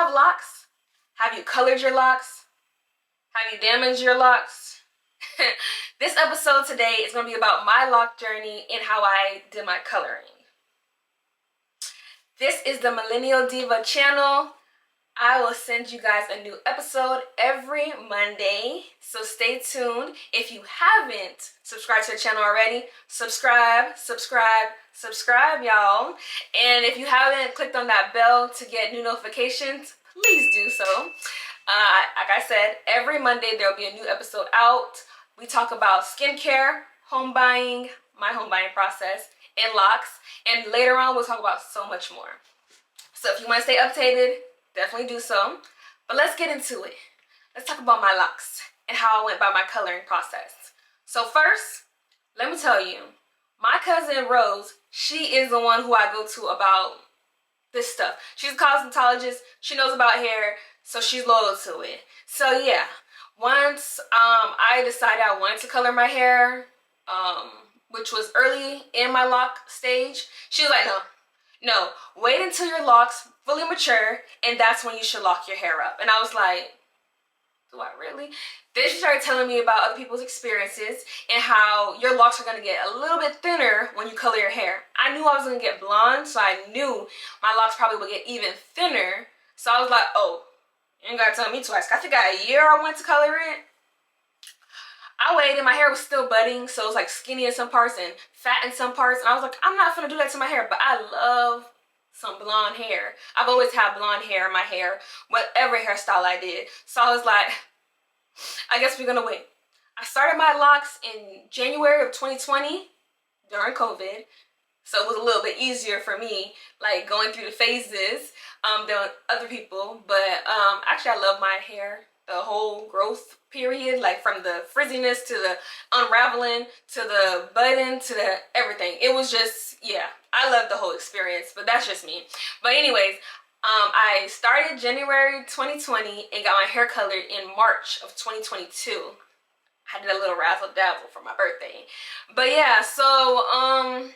have locks? Have you colored your locks? Have you damaged your locks? This episode today is going to be about my lock journey and how I did my coloring. This is the Millennial Diva channel. I will send you guys a new episode every Monday, so stay tuned. If you haven't subscribed to the channel already, subscribe, y'all. And if you haven't clicked on that bell to get new notifications, please do so. Like I said, every Monday there will be a new episode out. We talk about skincare, home buying, my home buying process, and locks. And later on, we'll talk about so much more. So if you want to stay updated, definitely do so. But let's get into it. Let's talk about my locks and how I went by my coloring process. So first, let me tell you, my cousin Rose, she is the one who I go to about this stuff. She's a cosmetologist. She knows about hair, so she's loyal to it. So yeah, once I decided I wanted to color my hair, which was early in my lock stage, she was like, no, wait until your locks fully mature, and that's when you should lock your hair up. And I was like, do I really? Then she started telling me about other people's experiences and how your locks are going to get a little bit thinner when you color your hair. I knew I was going to get blonde, so I knew my locks probably would get even thinner. So I was like, oh, you ain't got to tell me twice. I think I got a year I went to color it. I waited, my hair was still budding, so it was like skinny in some parts and fat in some parts. And I was like, I'm not gonna do that to my hair, but I love some blonde hair. I've always had blonde hair in my hair, whatever hairstyle I did. So I was like, I guess we're gonna wait. I started my locks in January of 2020 during COVID. So it was a little bit easier for me, like going through the phases than other people. But actually I love my hair. The whole growth period, like from the frizziness to the unraveling to the budding to the everything. It was just, yeah, I love the whole experience, but that's just me. But anyways, I started January 2020 and got my hair colored in March of 2022. I did a little razzle dazzle for my birthday. But yeah, so I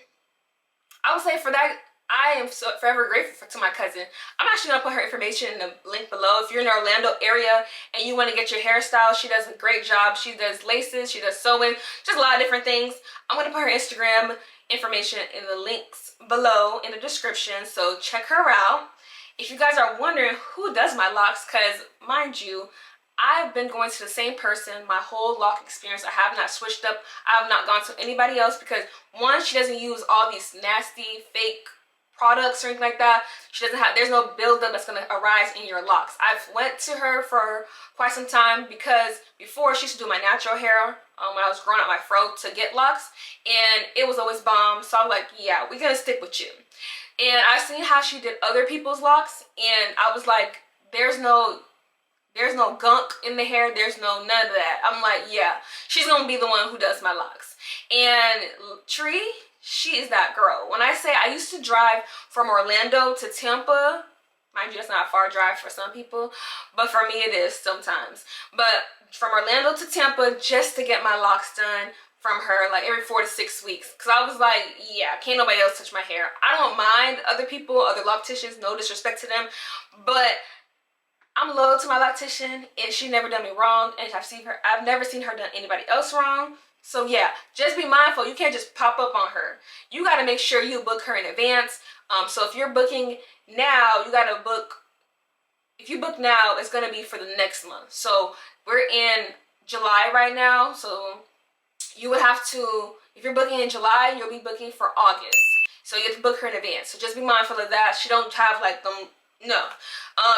would say for that, I am so forever grateful to my cousin. I'm actually going to put her information in the link below. If you're in the Orlando area and you want to get your hairstyle, she does a great job. She does laces, she does sewing, just a lot of different things. I'm going to put her Instagram information in the links below in the description, so check her out. If you guys are wondering who does my locks, because mind you, I've been going to the same person my whole lock experience. I have not switched up. I have not gone to anybody else because, one, she doesn't use all these nasty, fake products or anything like that. She doesn't have, there's no buildup that's going to arise in your locks. I've went to her for quite some time because before she used to do my natural hair when I was growing out my fro to get locks, and it was always bomb. So I'm like, yeah, we're going to stick with you. And I've seen how she did other people's locks, and I was like, there's no gunk in the hair, there's none of that. I'm like, yeah, she's going to be the one who does my locks. And Tree, she is that girl. When I say I used to drive from Orlando to Tampa, mind you, that's not a far drive for some people, but for me it is sometimes. But from Orlando to Tampa just to get my locks done from her, like every 4 to 6 weeks. Because I was like, yeah, can't nobody else touch my hair. I don't mind other people, other locticians, no disrespect to them, but I'm loyal to my loctician and she never done me wrong, and I've never seen her done anybody else wrong. So yeah, just be mindful. You can't just pop up on her. You got to make sure you book her in advance. So if you're booking now, you got to book. If you book now, it's going to be for the next month. So we're in July right now. So you would have to, if you're booking in July, you'll be booking for August. So you have to book her in advance. So just be mindful of that. She don't have like them. No.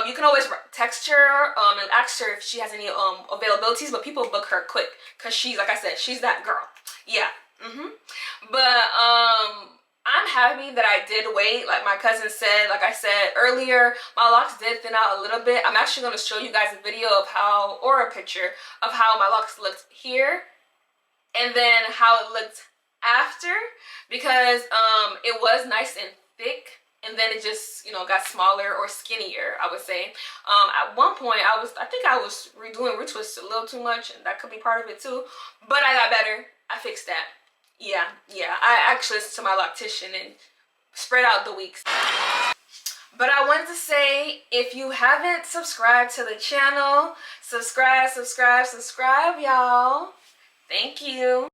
You can always text her and ask her if she has any availabilities, but people book her quick because she's, like I said, she's that girl. Yeah. But I'm happy that I did wait. Like my cousin said, like I said earlier, my locks did thin out a little bit. I'm actually going to show you guys a video of how, or a picture of how my locks looked here and then how it looked after, because it was nice and thick. And then it just, you know, got smaller or skinnier, I would say. At one point, I think I was redoing root twists a little too much, and that could be part of it too. But I got better. I fixed that. Yeah. I actually listened to my loctician and spread out the weeks. But I wanted to say, if you haven't subscribed to the channel, subscribe, y'all. Thank you.